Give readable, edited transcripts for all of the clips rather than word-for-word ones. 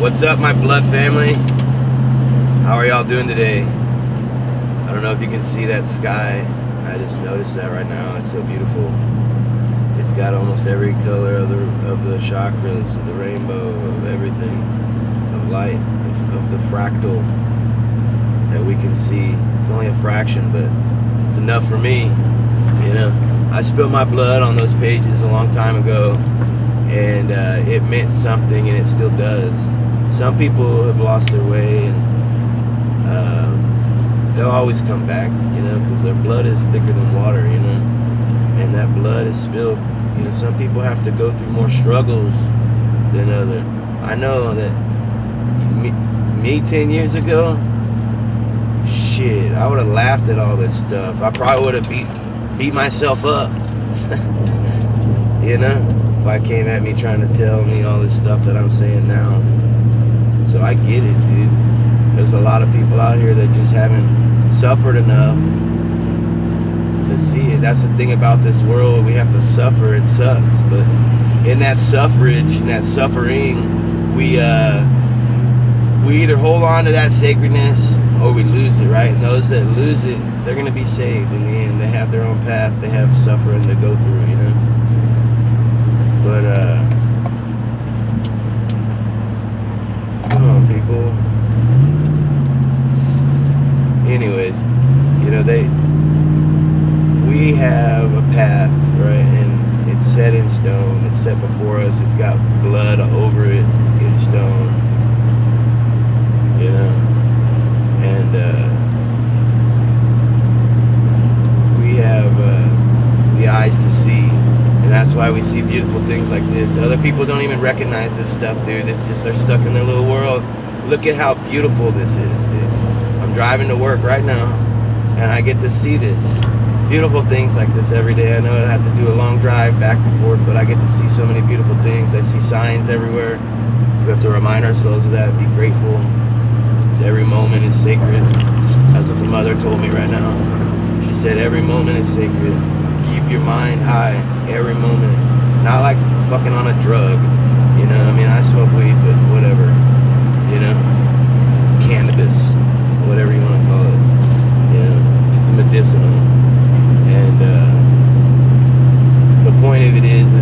What's up, my blood family? How are y'all doing today? I don't know if you can see that sky. I just noticed that right now. It's so beautiful. It's got almost every color of the chakras, of the rainbow, of everything, of light, of the fractal that we can see. It's only a fraction, but it's enough for me. You know, I spilled my blood on those pages a long time ago, and it meant something, and it still does. Some people have lost their way, and they'll always come back, you know, because their blood is thicker than water, you know, and that blood is spilled. You know, some people have to go through more struggles than others. I know that me 10 years ago, shit, I would have laughed at all this stuff. I probably would have beat myself up, you know, if I came at me trying to tell me all this stuff that I'm saying now. So I get it, dude. There's a lot of people out here that just haven't suffered enough to see it. That's the thing about this world. We have to suffer. It sucks. But in that suffrage, in that suffering, we either hold on to that sacredness or we lose it, right? And those that lose it, they're going to be saved in the end. They have their own path. They have suffering to go through, you know? But, come on, people. Anyways, you know, we have a path, right? And it's set in stone. It's set before us. It's got blood over it in stone, you know? And we have the eyes to see. And that's why we see beautiful things like this. Other people don't even recognize this stuff, dude. It's just they're stuck in their little world. Look at how beautiful this is, dude. I'm driving to work right now, and I get to see this. Beautiful things like this every day. I know I have to do a long drive back and forth, but I get to see so many beautiful things. I see signs everywhere. We have to remind ourselves of that, be grateful. Every moment is sacred. That's what the mother told me right now. She said every moment is sacred. Keep your mind high every moment. Not like fucking on a drug, you know? I mean, I smoke weed, but whatever, you know? Cannabis, whatever you want to call it. You know, it's medicinal. And the point of it is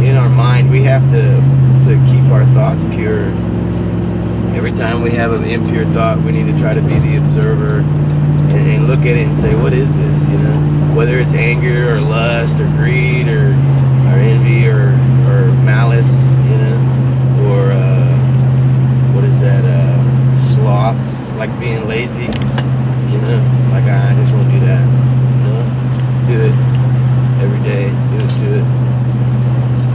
in our mind, we have to keep our thoughts pure. Every time we have an impure thought, we need to try to be the observer and look at it and say, what is this, you know? Whether it's anger or lust or greed or envy or malice, you know? Or what is that, sloths, like being lazy, you know? Like, I just won't do that, you know? Do it every day, do it.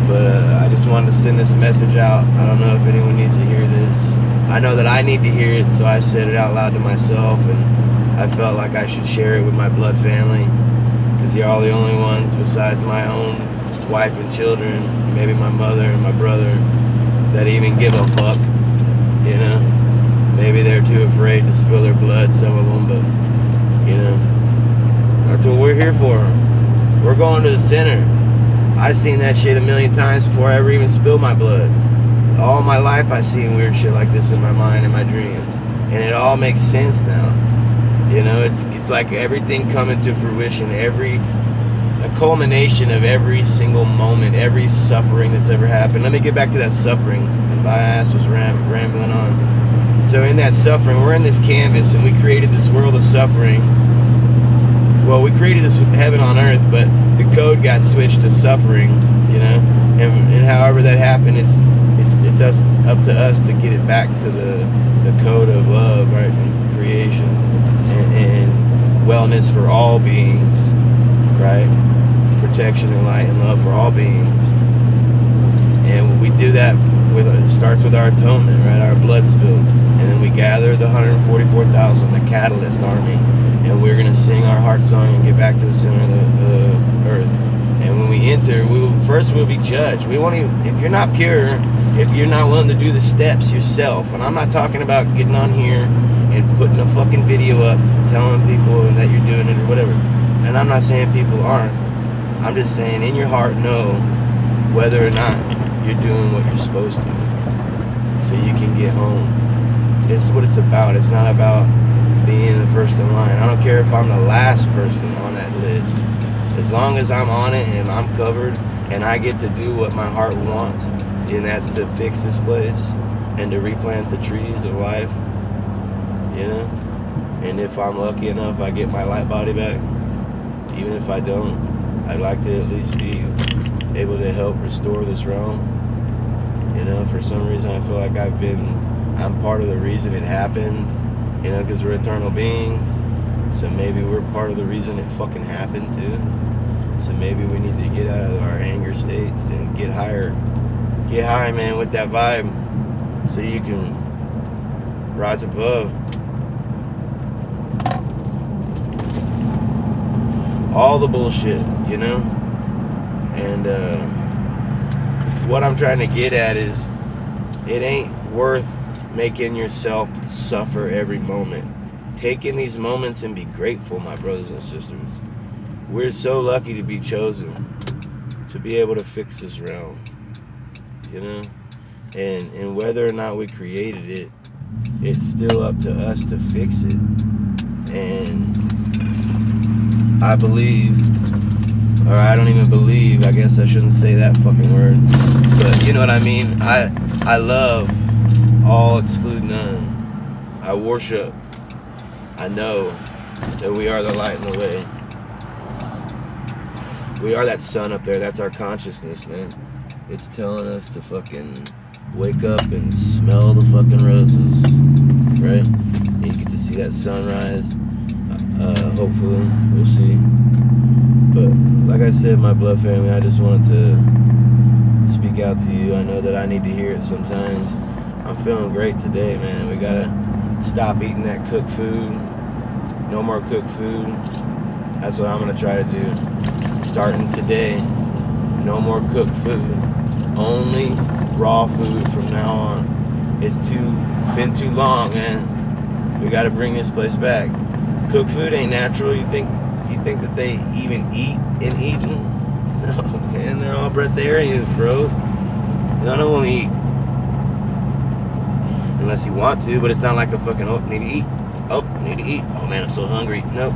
But I just wanted to send this message out. I don't know if anyone needs to hear this. I know that I need to hear it, so I said it out loud to myself, and I felt like I should share it with my blood family, because you're all the only ones besides my own wife and children, maybe my mother and my brother, that even give a fuck, you know? Maybe they're too afraid to spill their blood, some of them, but, you know, that's what we're here for. We're going to the center. I've seen that shit a million times before I ever even spilled my blood. All my life I've seen weird shit like this in my mind and my dreams. And it all makes sense now. You know, it's like everything coming to fruition, a culmination of every single moment, every suffering that's ever happened. Let me get back to that suffering. My ass was rambling on. So in that suffering, we're in this canvas and we created this world of suffering. Well, we created this heaven on earth, but the code got switched to suffering, you know? And however that happened, it's up to us to get it back to the code of love, right, and creation and wellness for all beings, right, protection and light and love for all beings. And we do that it starts with our atonement, right, our blood spill, and then we gather the 144,000, the catalyst army, and we're gonna sing our heart song and get back to the center of the earth. And when we enter, we'll be judged. We won't even, if you're not pure, if you're not willing to do the steps yourself, and I'm not talking about getting on here and putting a fucking video up telling people that you're doing it or whatever. And I'm not saying people aren't. I'm just saying in your heart know whether or not you're doing what you're supposed to. so you can get home. It's what it's about. It's not about being the first in line. I don't care if I'm the last person on that list. As long as I'm on it and I'm covered and I get to do what my heart wants, and that's to fix this place and to replant the trees of life, you know? And if I'm lucky enough, I get my light body back. Even if I don't, I'd like to at least be able to help restore this realm. You know, for some reason I feel like I'm part of the reason it happened, you know, because we're eternal beings. So maybe we're part of the reason it fucking happened too. So maybe we need to get out of our anger states and get higher. Get high, man, with that vibe, so you can rise above all the bullshit, you know? And what I'm trying to get at is, it ain't worth making yourself suffer every moment. Take in these moments and be grateful, my brothers and sisters. We're so lucky to be chosen to be able to fix this realm, you know? And whether or not we created it, it's still up to us to fix it. And I believe, or I don't even believe, I guess I shouldn't say that fucking word, but you know what I mean? I love, all exclude none. I worship. I know that we are the light and the way. We are that sun up there. That's our consciousness, man. It's telling us to fucking wake up and smell the fucking roses, right? And you get to see that sunrise. Hopefully, we'll see. But like I said, my blood family, I just wanted to speak out to you. I know that I need to hear it sometimes. I'm feeling great today, man. We gotta stop eating that cooked food. No more cooked food. That's what I'm gonna try to do. Starting today, no more cooked food. Only raw food from now on. It's been too long, man. We gotta bring this place back. Cooked food ain't natural. You think that they even eat in Eden? No, man, they're all breatharians, bro. None of them eat. Unless you want to, but it's not like a fucking, oh, need to eat. Oh, need to eat. Oh man, I'm so hungry. Nope.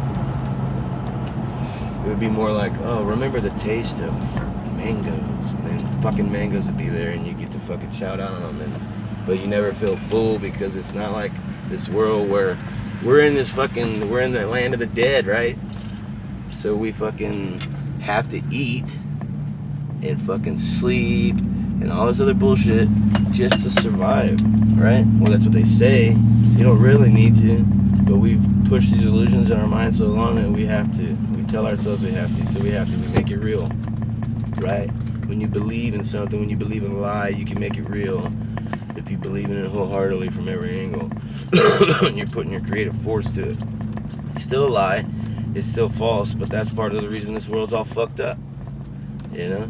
It would be more like, oh, remember the taste of mangoes. And then fucking mangoes would be there and you get to fucking shout out on them. But you never feel full because it's not like this world where we're in the land of the dead, right? So we fucking have to eat and fucking sleep and all this other bullshit just to survive, right? Well, that's what they say. You don't really need to, but we've pushed these illusions in our mind so long that we have to. We tell ourselves we have to, so we have to. We make it real, right? When you believe in something, when you believe in a lie, you can make it real. If you believe in it wholeheartedly from every angle, and you're putting your creative force to it. It's still a lie. It's still false, but that's part of the reason this world's all fucked up, you know?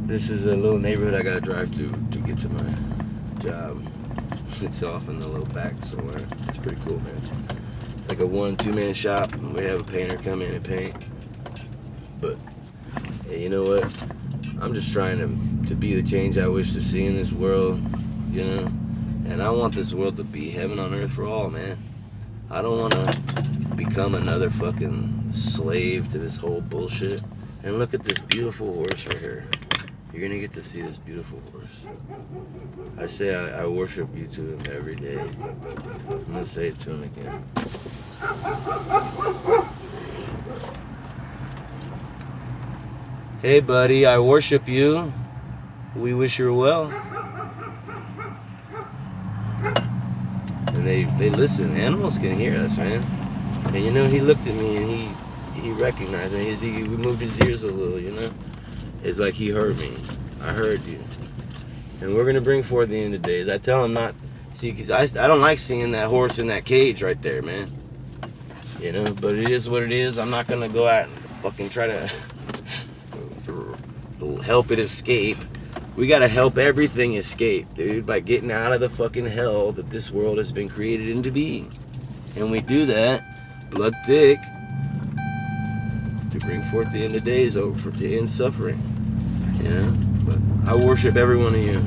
This is a little neighborhood I gotta drive through to get to my job. It's off in the little back somewhere. It's pretty cool, man. It's like a 1-2 man shop. We have a painter come in and paint. But hey, you know what? I'm just trying to be the change I wish to see in this world, you know? And I want this world to be heaven on earth for all, man. I don't want to become another fucking slave to this whole bullshit. And look at this beautiful horse right here. You're gonna get to see this beautiful horse. I say I worship you to him every day. I'm gonna say it to him again. Hey buddy, I worship you. We wish you well. And they listen. Animals can hear us, man. And you know, he looked at me and he recognized me. He moved his ears a little, you know. It's like he heard me. I heard you. And we're gonna bring forth the end of days. I tell him not, see, because I don't like seeing that horse in that cage right there, man. You know, but it is what it is. I'm not gonna go out and fucking try to help it escape. We gotta help everything escape, dude, by getting out of the fucking hell that this world has been created into being. And we do that, blood thick, to bring forth the end of days over, to end suffering. You know? But I worship every one of you.